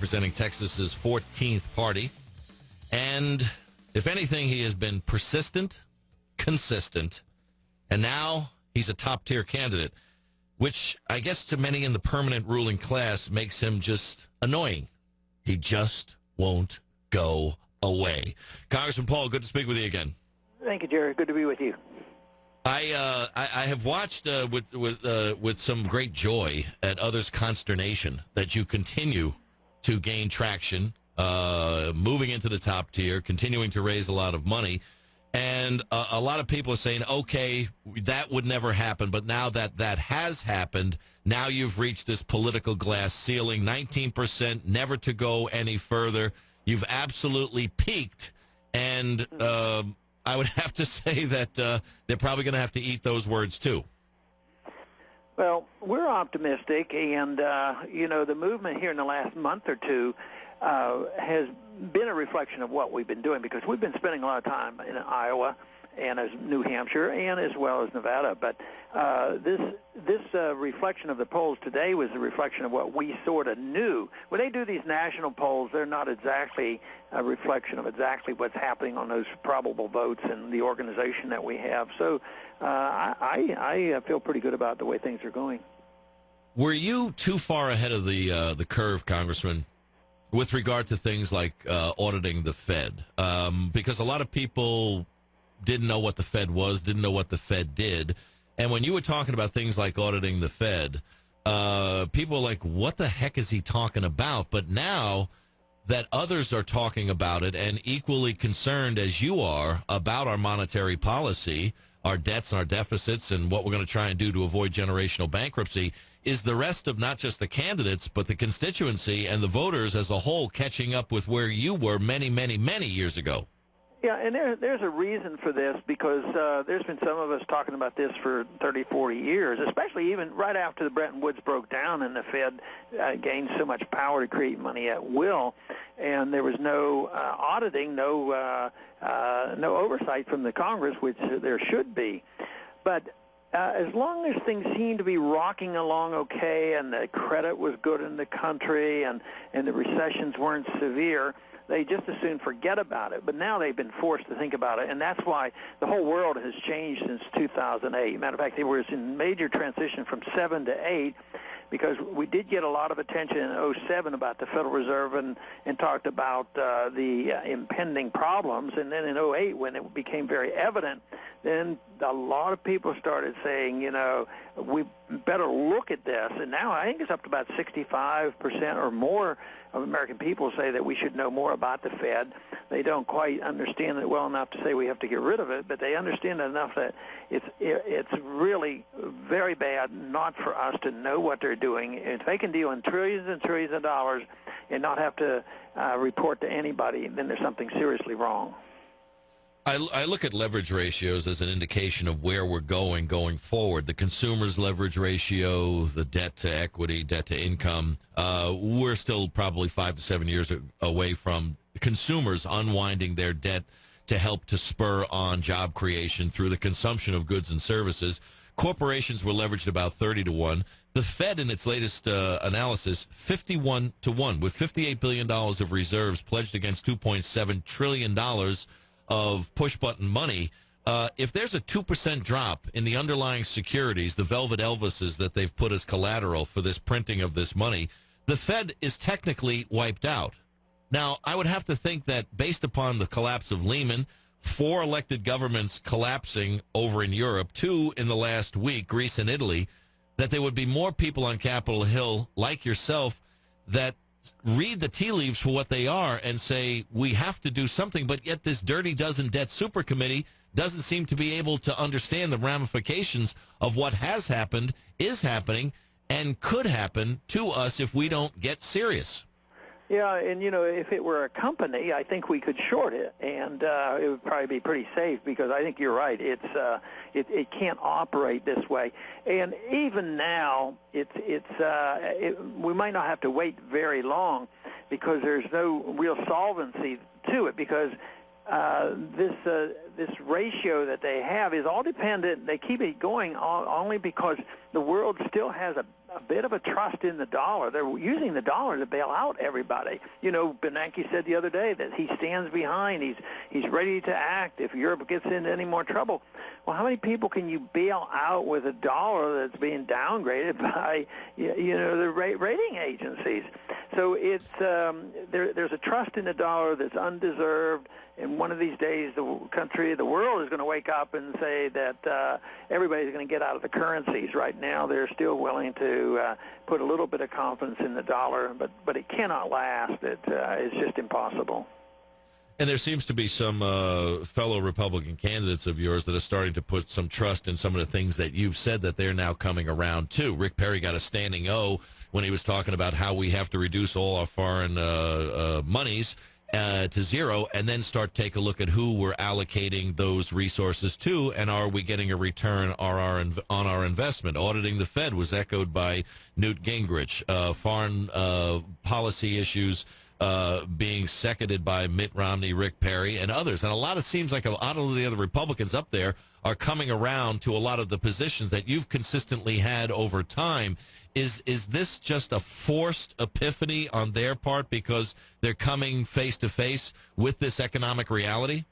Representing Texas's 14th party. And if anything, he has been persistent, consistent, and now he's a top-tier candidate, which I guess to many in the permanent ruling class makes him just annoying. He just won't go away. Congressman Paul, good to speak with you again. Thank you, Jerry. Good to be with you. I have watched with some great joy at others' consternation that you continue to gain traction, moving into the top tier, continuing to raise a lot of money. And a lot of people are saying, okay, that would never happen. But now that has happened, now you've reached this political glass ceiling, 19%, never to go any further. You've absolutely peaked. And I would have to say that they're probably going to have to eat those words, too. Well, we're optimistic, and, the movement here in the last month or two has been a reflection of what we've been doing, because we've been spending a lot of time in Iowa and as New Hampshire and as well as Nevada. But this reflection of the polls today was a reflection of what we sort of knew. When they do these national polls, they're not exactly a reflection of exactly what's happening on those probable votes and the organization that we have. So I feel pretty good about the way things are going. Were you too far ahead of the curve, Congressman, with regard to things like auditing the Fed? Because a lot of people didn't know what the Fed was, didn't know what the Fed did. And when you were talking about things like auditing the Fed, people were like, what the heck is he talking about? But now that others are talking about it and equally concerned as you are about our monetary policy, our debts and our deficits, and what we're going to try and do to avoid generational bankruptcy, is the rest of not just the candidates, but the constituency and the voters as a whole catching up with where you were many, many, many years ago. Yeah, and there's a reason for this, because there's been some of us talking about this for 30, 40 years, especially even right after the Bretton Woods broke down and the Fed gained so much power to create money at will, and there was no auditing, no oversight from the Congress, which there should be. But as long as things seem to be rocking along okay, and the credit was good in the country, and the recessions weren't severe, they just as soon forget about it. But now they've been forced to think about it, and that's why the whole world has changed since 2008. Matter of fact, there was a major transition from 7 to 8, because we did get a lot of attention in 07 about the Federal Reserve and talked about the impending problems. And then in 08, when it became very evident, then a lot of people started saying, we better look at this. And now I think it's up to about 65% or more of American people say that we should know more about the Fed. They don't quite understand it well enough to say we have to get rid of it, but they understand enough that it's really very bad not for us to know what they're doing. If they can deal in trillions and trillions of dollars and not have to report to anybody, then there's something seriously wrong. I look at leverage ratios as an indication of where we're going forward. The consumer's leverage ratio, the debt to equity, debt to income, we're still probably 5 to 7 years away from consumers unwinding their debt to help to spur on job creation through the consumption of goods and services. Corporations were leveraged about 30 to 1. The Fed, in its latest analysis, 51 to 1, with $58 billion of reserves pledged against $2.7 trillion of push-button money. If there's a 2% drop in the underlying securities, the Velvet Elvises that they've put as collateral for this printing of this money, the Fed is technically wiped out. Now, I would have to think that based upon the collapse of Lehman, 4 elected governments collapsing over in Europe, 2 in the last week, Greece and Italy, that there would be more people on Capitol Hill like yourself that read the tea leaves for what they are and say, we have to do something, but yet this Dirty Dozen Debt Super Committee doesn't seem to be able to understand the ramifications of what has happened, is happening, and could happen to us if we don't get serious. Yeah, and if it were a company, I think we could short it, and it would probably be pretty safe, because I think you're right. It can't operate this way, and even now, we might not have to wait very long, because there's no real solvency to it, because this ratio that they have is all dependent. They keep it going only because the world still has a a bit of a trust in the dollar. They're using the dollar to bail out everybody. You know, Bernanke said the other day that he stands behind. He's ready to act if Europe gets into any more trouble. Well, how many people can you bail out with a dollar that's being downgraded by, you know, the rating agencies? So it's there's a trust in the dollar that's undeserved. And one of these days, the world is going to wake up and say that everybody's going to get out of the currencies. Right now, they're still willing to put a little bit of confidence in the dollar, but it cannot last. It's just impossible. And there seems to be some fellow Republican candidates of yours that are starting to put some trust in some of the things that you've said that they're now coming around to. Rick Perry got a standing O when he was talking about how we have to reduce all our foreign monies to zero, and then take a look at who we're allocating those resources to, and are we getting a return on our investment. Auditing the Fed was echoed by Newt Gingrich. Foreign policy issues being seconded by Mitt Romney, Rick Perry, and others. And it seems like a lot of the other Republicans up there are coming around to a lot of the positions that you've consistently had over time. Is this just a forced epiphany on their part because they're coming face to face with this economic reality?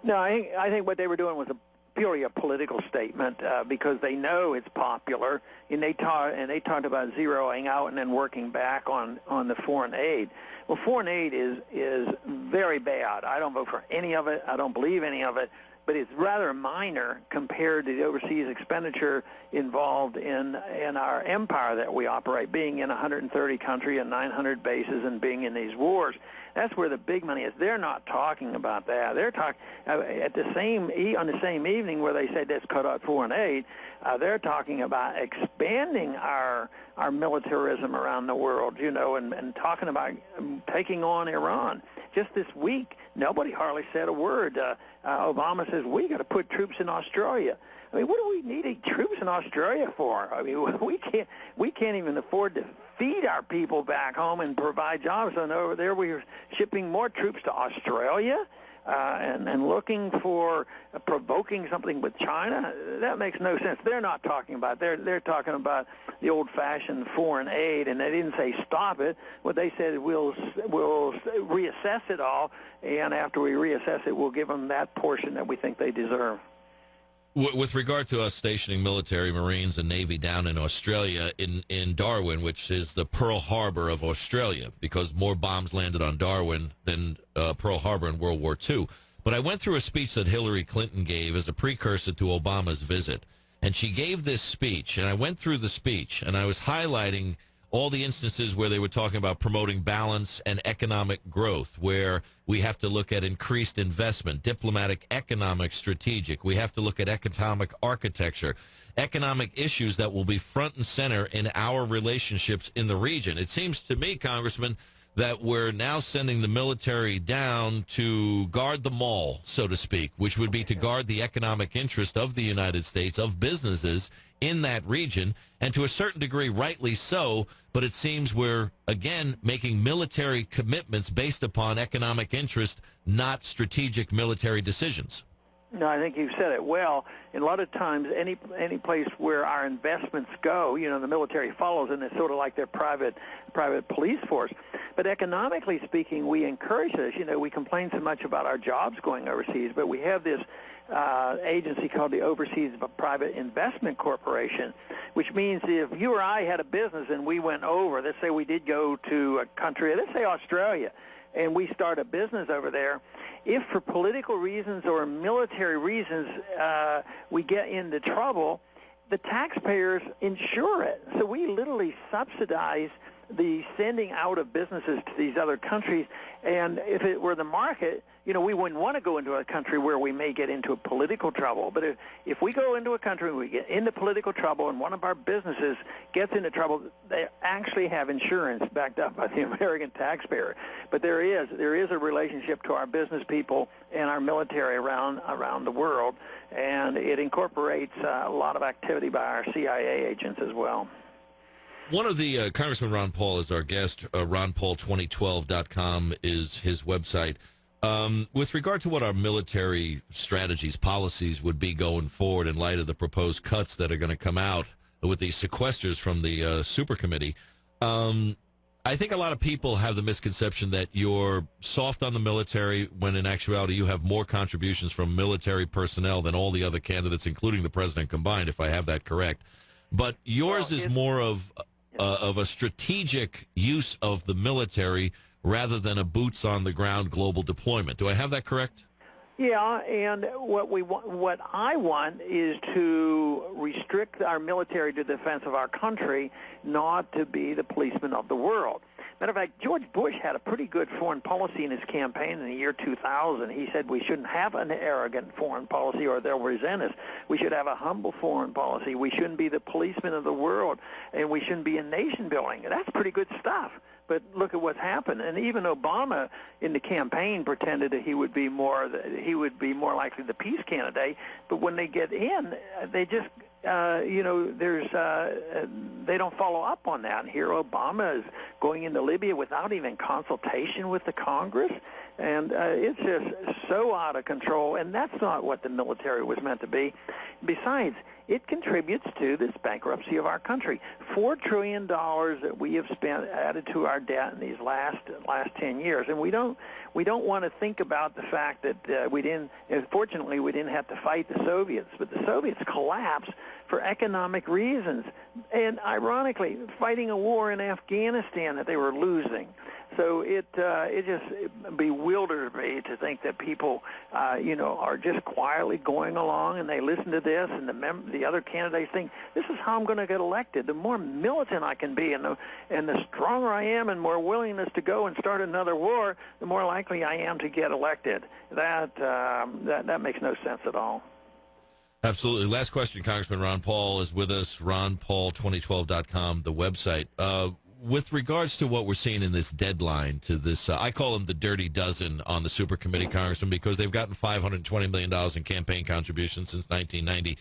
No, I think what they were doing was purely a political statement because they know it's popular, and they talked about zeroing out and then working back on the foreign aid. Well, foreign aid is very bad. I don't vote for any of it. I don't believe any of it. But it's rather minor compared to the overseas expenditure involved in our empire that we operate, being in 130 countries and 900 bases and being in these wars. That's where the big money is. They're not talking about that. They're talking on the same evening where they said let's cut out foreign aid. They're talking about expanding our militarism around the world, you know, and talking about taking on Iran. Just this week, nobody hardly said a word. Obama says, we got to put troops in Australia. I mean, what do we need troops in Australia for? I mean, we can't even afford to feed our people back home and provide jobs. And over there, we're shipping more troops to Australia and looking for provoking something with China. That makes no sense. They're not talking about. They're talking about the old-fashioned foreign aid, and they didn't say stop it. What they said, we'll reassess it all, and after we reassess it, we'll give them that portion that we think they deserve. With regard to us stationing military, Marines, and Navy down in Australia, in Darwin, which is the Pearl Harbor of Australia, because more bombs landed on Darwin than Pearl Harbor in World War II. But I went through a speech that Hillary Clinton gave as a precursor to Obama's visit. And she gave this speech, and I went through the speech, and I was highlighting all the instances where they were talking about promoting balance and economic growth, where we have to look at increased investment, diplomatic, economic, strategic. We have to look at economic architecture, economic issues that will be front and center in our relationships in the region. It seems to me, Congressman, that we're now sending the military down to guard the mall, so to speak, which would be to guard the economic interest of the United States, of businesses in that region, and to a certain degree, rightly so, but it seems we're, again, making military commitments based upon economic interest, not strategic military decisions. No, I think you've said it well. And a lot of times, any place where our investments go, you know, the military follows, and it's sort of like their private police force. But economically speaking, we encourage this. You know, we complain so much about our jobs going overseas, but we have this agency called the Overseas Private Investment Corporation, which means if you or I had a business and we went over, let's say we did go to a country, let's say Australia, and we start a business over there, if for political reasons or military reasons we get into trouble, the taxpayers insure it. So we literally subsidize the sending out of businesses to these other countries. And if it were the market, you know, we wouldn't want to go into a country where we may get into a political trouble. But if we go into a country and we get into political trouble and one of our businesses gets into trouble, they actually have insurance backed up by the American taxpayer. But there is a relationship to our business people and our military around the world, and it incorporates a lot of activity by our CIA agents as well. One of the, Congressman Ron Paul is our guest. RonPaul2012.com is his website. With regard to what our military strategies, policies would be going forward in light of the proposed cuts that are going to come out with the sequesters from the super committee. I think a lot of people have the misconception that you're soft on the military when in actuality you have more contributions from military personnel than all the other candidates, including the president combined, if I have that correct. But yours is more of a strategic use of the military rather than a boots-on-the-ground global deployment. Do I have that correct? Yeah, and what I want is to restrict our military to the defense of our country, not to be the policeman of the world. Matter of fact, George Bush had a pretty good foreign policy in his campaign in the year 2000. He said we shouldn't have an arrogant foreign policy or they'll resent us. We should have a humble foreign policy. We shouldn't be the policeman of the world, and we shouldn't be in nation building. That's pretty good stuff. But look at what's happened, and even Obama in the campaign pretended that he would be more likely the peace candidate. But when they get in, they just they don't follow up on that. And here Obama is going into Libya without even consultation with the Congress, and it's just so out of control. And that's not what the military was meant to be. Besides, it contributes to this bankruptcy of our country. $4 trillion that we have spent added to our debt in these last 10 years, and we don't want to think about the fact that fortunately we didn't have to fight the Soviets, but the Soviets collapsed for economic reasons, and ironically, fighting a war in Afghanistan that they were losing. So it just bewilders me to think that people, are just quietly going along and they listen to this, and the other candidates think this is how I'm going to get elected. The more militant I can be, and the stronger I am, and more willingness to go and start another war, the more likely I am to get elected. That makes no sense at all. Absolutely. Last question, Congressman Ron Paul is with us. RonPaul2012.com, the website. With regards to what we're seeing in this deadline to this, I call them the dirty dozen on the super committee, Congressman, because they've gotten $520 million in campaign contributions since 1990.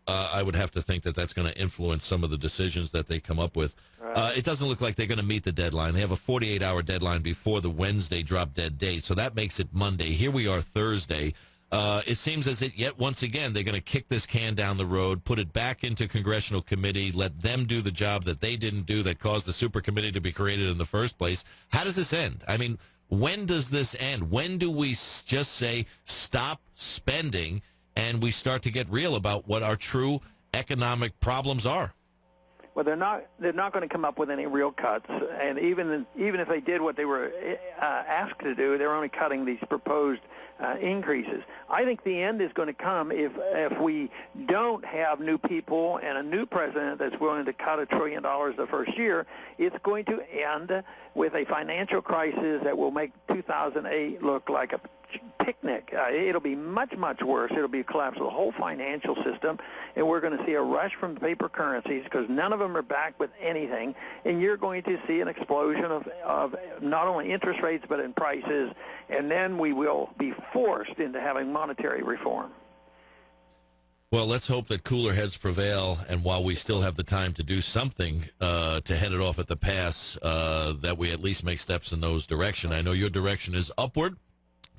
I would have to think that that's going to influence some of the decisions that they come up with. Right. It doesn't look like they're going to meet the deadline. They have a 48-hour deadline before the Wednesday drop-dead date, so that makes it Monday. Here we are Thursday. It seems as if yet once again they're going to kick this can down the road, put it back into congressional committee, let them do the job that they didn't do that caused the super committee to be created in the first place. How does this end? I mean, when does this end? When do we just say stop spending and we start to get real about what our true economic problems are? Well, they're not going to come up with any real cuts, and even if they did what they were asked to do, they're only cutting these proposed increases. I think the end is going to come if we don't have new people and a new president that's willing to cut $1 trillion the first year. It's going to end with a financial crisis that will make 2008 look like a picnic. It'll be much, much worse. It'll be a collapse of the whole financial system, and we're going to see a rush from paper currencies because none of them are backed with anything, and you're going to see an explosion of not only interest rates but in prices, and then we will be forced into having monetary reform. Well, let's hope that cooler heads prevail, and while we still have the time to do something to head it off at the pass, that we at least make steps in those direction. I know your direction is upward,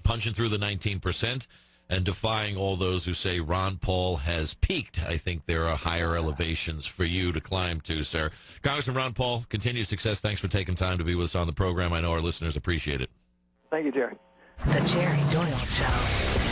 punching through the 19% and defying all those who say Ron Paul has peaked. I think there are higher elevations for you to climb to, sir. Congressman Ron Paul, continued success. Thanks for taking time to be with us on the program. I know our listeners appreciate it. Thank you, Jerry. The Jerry Doyle Show.